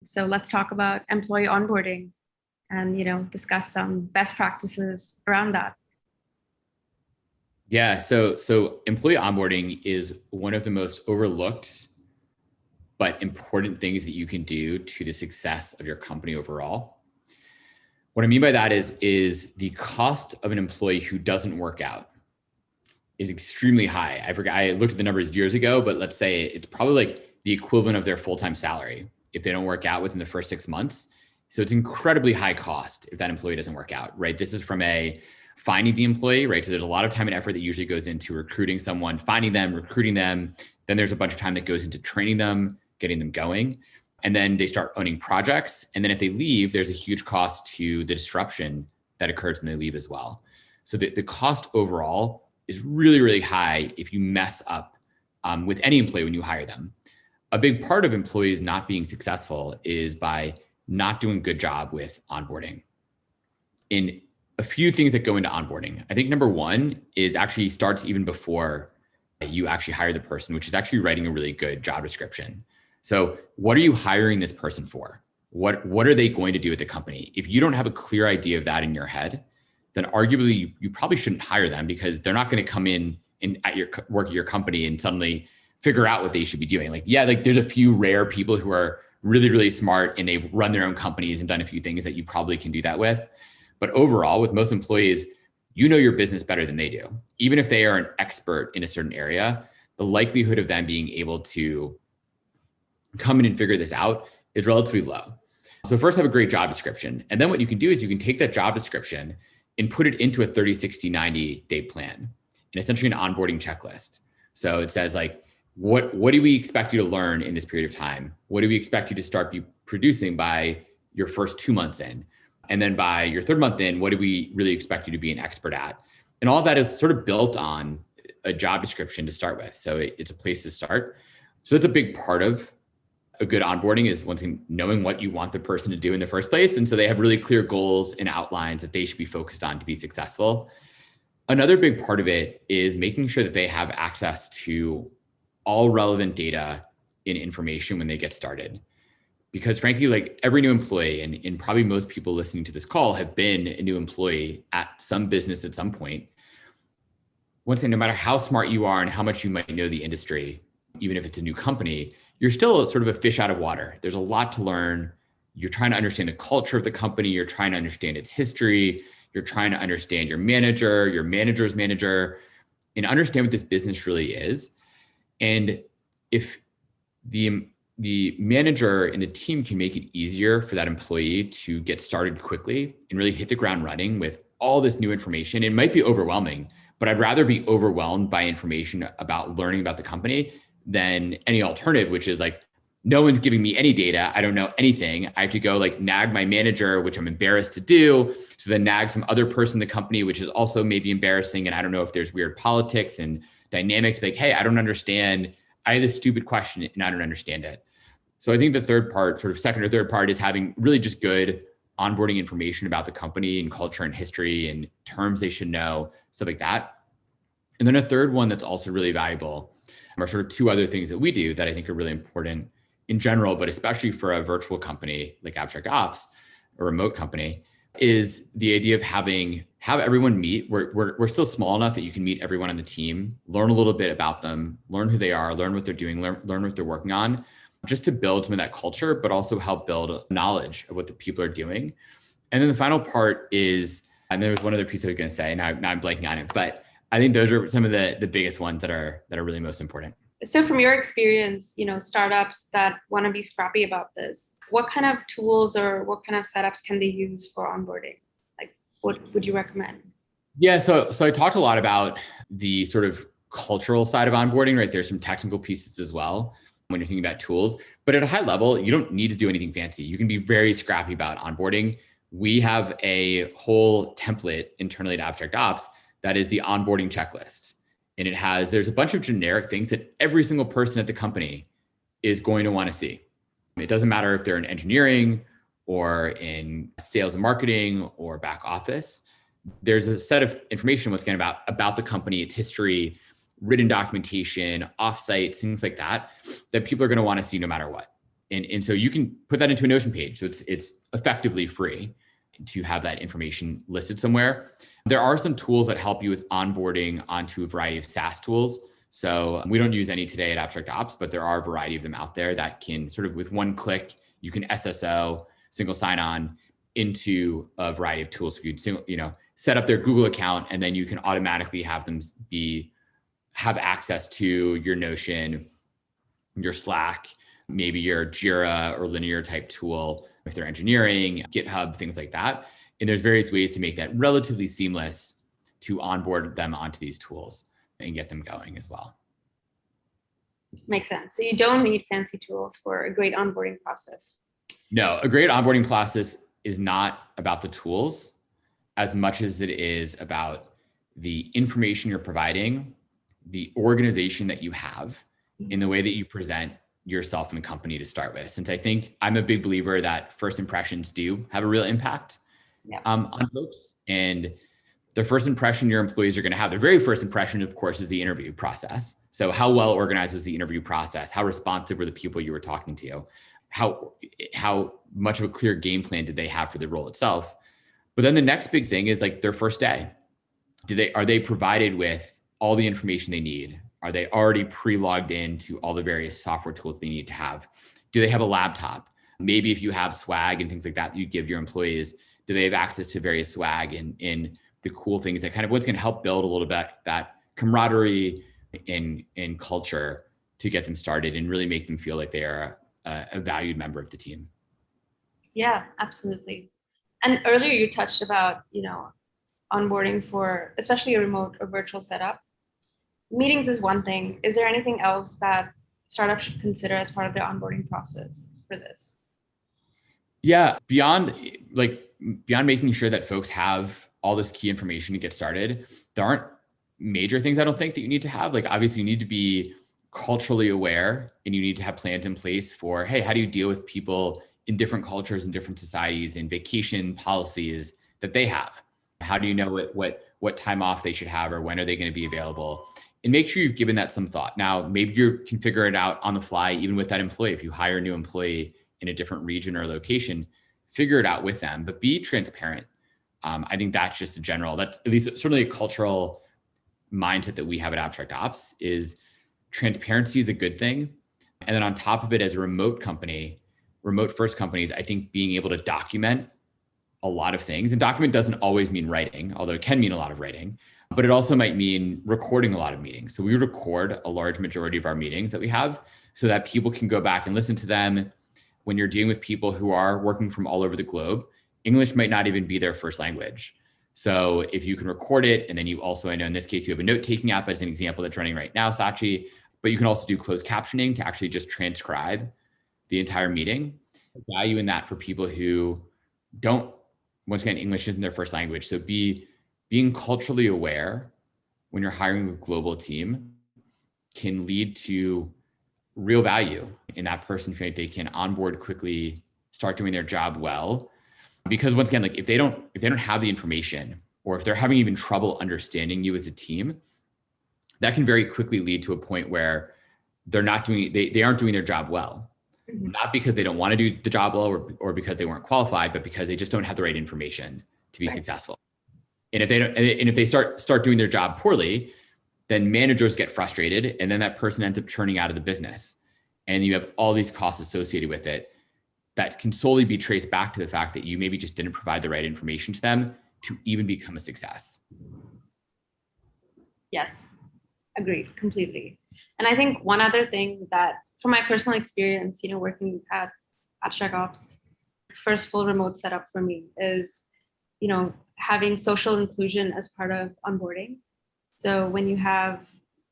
So let's talk about employee onboarding and, discuss some best practices around that. Yeah, so employee onboarding is one of the most overlooked but important things that you can do to the success of your company overall. What I mean by that is the cost of an employee who doesn't work out is extremely high. I looked at the numbers years ago, but let's say it's probably like the equivalent of their full-time salary if they don't work out within the first 6 months. So it's incredibly high cost if that employee doesn't work out, right? This is from finding the employee, right? So there's a lot of time and effort that usually goes into recruiting someone, finding them, recruiting them. Then there's a bunch of time that goes into training them, getting them going. And then they start owning projects. And then if they leave, there's a huge cost to the disruption that occurs when they leave as well. So the cost overall is really, really high if you mess up with any employee when you hire them. A big part of employees not being successful is by not doing a good job with onboarding. In a few things that go into onboarding, I think number one is actually starts even before you actually hire the person, which is actually writing a really good job description. So what are you hiring this person for? What are they going to do at the company? If you don't have a clear idea of that in your head, then arguably you probably shouldn't hire them because they're not going to come in at your work at your company and suddenly figure out what they should be doing. Like there's a few rare people who are really, really smart and they've run their own companies and done a few things that you probably can do that with. But overall, with most employees, you know your business better than they do. Even if they are an expert in a certain area, the likelihood of them being able to come in and figure this out is relatively low. So first have a great job description. And then what you can do is you can take that job description and put it into a 30, 60, 90 day plan and essentially an onboarding checklist. So it says like, what do we expect you to learn in this period of time? What do we expect you to start producing by your first 2 months in? And then by your third month in, what do we really expect you to be an expert at? And all of that is sort of built on a job description to start with. So it's a place to start. So that's a big part of a good onboarding is once again, knowing what you want the person to do in the first place. And so they have really clear goals and outlines that they should be focused on to be successful. Another big part of it is making sure that they have access to all relevant data and information when they get started. Because frankly, like every new employee and probably most people listening to this call have been a new employee at some business at some point. Once again, no matter how smart you are and how much you might know the industry, even if it's a new company, you're still sort of a fish out of water. There's a lot to learn. You're trying to understand the culture of the company. You're trying to understand its history. You're trying to understand your manager, your manager's manager, and understand what this business really is. And if the manager and the team can make it easier for that employee to get started quickly and really hit the ground running with all this new information, it might be overwhelming, but I'd rather be overwhelmed by information about learning about the company than any alternative, which is like, no one's giving me any data. I don't know anything. I have to go like nag my manager, which I'm embarrassed to do. So then nag some other person in the company, which is also maybe embarrassing. And I don't know if there's weird politics and dynamics, like, hey, I don't understand. I have this stupid question and I don't understand it. So I think the third part, sort of second or third part, is having really just good onboarding information about the company and culture and history and terms they should know, stuff like that. And then a third one that's also really valuable are sort of two other things that we do that I think are really important in general, but especially for a virtual company like AbstractOps, a remote company, is the idea of have everyone meet. We're still small enough that you can meet everyone on the team, learn a little bit about them, learn who they are, learn what they're doing, learn what they're working on, just to build some of that culture, but also help build knowledge of what the people are doing. And then the final part is, and there was one other piece I was going to say, now I'm blanking on it, but I think those are some of the biggest ones that are really most important. So from your experience, startups that want to be scrappy about this, what kind of tools or what kind of setups can they use for onboarding? Like, what would you recommend? Yeah, so I talked a lot about the sort of cultural side of onboarding, right? There's some technical pieces as well when you're thinking about tools, but at a high level, you don't need to do anything fancy. You can be very scrappy about onboarding. We have a whole template internally at AbstractOps that is the onboarding checklist. And there's a bunch of generic things that every single person at the company is going to want to see. It doesn't matter if they're in engineering or in sales and marketing or back office. There's a set of information once again about the company, its history, written documentation, offsites, things like that people are going to want to see no matter what. And so you can put that into a Notion page. So it's effectively free to have that information listed somewhere. There are some tools that help you with onboarding onto a variety of SaaS tools. So we don't use any today at AbstractOps, but there are a variety of them out there that can sort of with one click, you can SSO, single sign-on into a variety of tools. So you can set up their Google account, and then you can automatically have them have access to your Notion, your Slack, maybe your Jira or Linear type tool if they're engineering, GitHub, things like that. And there's various ways to make that relatively seamless to onboard them onto these tools and get them going as well. Makes sense. So you don't need fancy tools for a great onboarding process. No, a great onboarding process is not about the tools as much as it is about the information you're providing, the organization that you have, in the way that you present yourself and the company to start with. Since I think I'm a big believer that first impressions do have a real impact on folks. And the first impression your employees are going to have, their very first impression, of course, is the interview process. So how well organized was the interview process? How responsive were the people you were talking to? How much of a clear game plan did they have for the role itself? But then the next big thing is like their first day. Are they provided with all the information they need? Are they already pre-logged into all the various software tools they need to have? Do they have a laptop? Maybe if you have swag and things like that you give your employees, do they have access to various swag and the cool things that kind of what's going to help build a little bit that camaraderie in culture to get them started and really make them feel like they are a valued member of the team? Yeah, absolutely. And earlier you touched about, onboarding for especially a remote or virtual setup. Meetings is one thing. Is there anything else that startups should consider as part of their onboarding process for this? Yeah, beyond making sure that folks have all this key information to get started, there aren't major things I don't think that you need to have. Like obviously you need to be culturally aware and you need to have plans in place for, hey, how do you deal with people in different cultures and different societies and vacation policies that they have? How do you know what time off they should have or when are they going to be available? And make sure you've given that some thought. Now, maybe you can figure it out on the fly, even with that employee. If you hire a new employee in a different region or location, figure it out with them, but be transparent. I think that's just that's at least certainly a cultural mindset that we have at AbstractOps is transparency is a good thing. And then on top of it, as a remote first companies, I think being able to document a lot of things, and document doesn't always mean writing, although it can mean a lot of writing, but it also might mean recording a lot of meetings. So we record a large majority of our meetings that we have so that people can go back and listen to them. When you're dealing with people who are working from all over the globe, English might not even be their first language. So if you can record it, and then you also, I know in this case, you have a note-taking app as an example that's running right now, Sachi, but you can also do closed captioning to actually just transcribe the entire meeting. Value in that for people who don't, once again, English isn't their first language. So being culturally aware when you're hiring a global team can lead to real value in that person feeling like they can onboard quickly, start doing their job well. Because once again, like if they don't have the information, or if they're having even trouble understanding you as a team, that can very quickly lead to a point where they aren't doing their job well. Mm-hmm. Not because they don't want to do the job well or because they weren't qualified, but because they just don't have the right information to be successful. And if they start doing their job poorly, then managers get frustrated, and then that person ends up churning out of the business. And you have all these costs associated with it that can solely be traced back to the fact that you maybe just didn't provide the right information to them to even become a success. Yes, agreed completely. And I think one other thing that, from my personal experience, working at AbstractOps, first full remote setup for me is, having social inclusion as part of onboarding. So when you have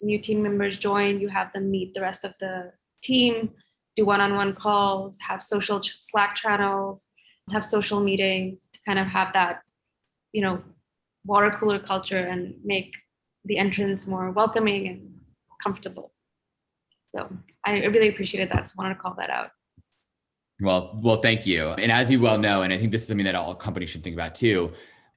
new team members join, you have them meet the rest of the team, do one-on-one calls, have social Slack channels, have social meetings to kind of have that, water cooler culture and make the entrance more welcoming and comfortable. So I really appreciated that. So wanted to call that out. Well, thank you. And as you well know, and I think this is something that all companies should think about too,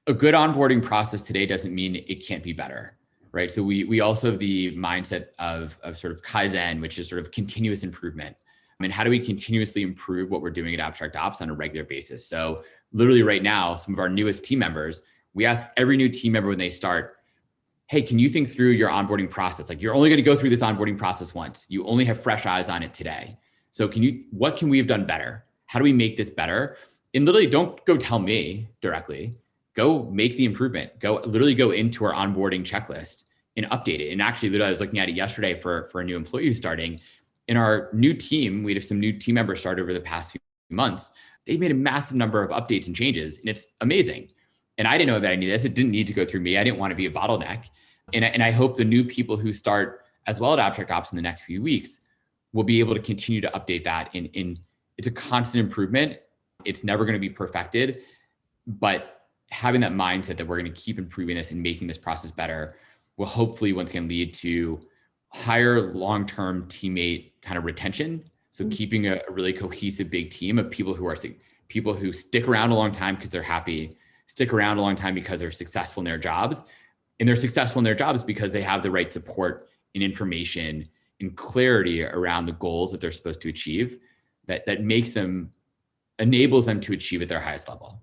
a good onboarding process today doesn't mean it can't be better, right? So we also have the mindset of sort of Kaizen, which is sort of continuous improvement. And how do we continuously improve what we're doing at AbstractOps on a regular basis? So literally right now, some of our newest team members, we ask every new team member when they start, hey, can you think through your onboarding process? Like, you're only going to go through this onboarding process once. You only have fresh eyes on it today. So what can we have done better? How do we make this better? And literally, don't go tell me directly. Go make the improvement. Literally go into our onboarding checklist and update it. And actually, literally, I was looking at it yesterday for a new employee who's starting. In our new team, we have some new team members start over the past few months. They've made a massive number of updates and changes, and it's amazing. And I didn't know that I needed this. It didn't need to go through me. I didn't want to be a bottleneck. And I hope the new people who start as well at AbstractOps in the next few weeks will be able to continue to update that. And it's a constant improvement. It's never going to be perfected, but having that mindset that we're going to keep improving this and making this process better will hopefully once again lead to higher long-term teammate kind of retention. So keeping a really cohesive big team of people who stick around a long time because they're happy, stick around a long time because they're successful in their jobs. And they're successful in their jobs because they have the right support and information and clarity around the goals that they're supposed to achieve that enables them to achieve at their highest level.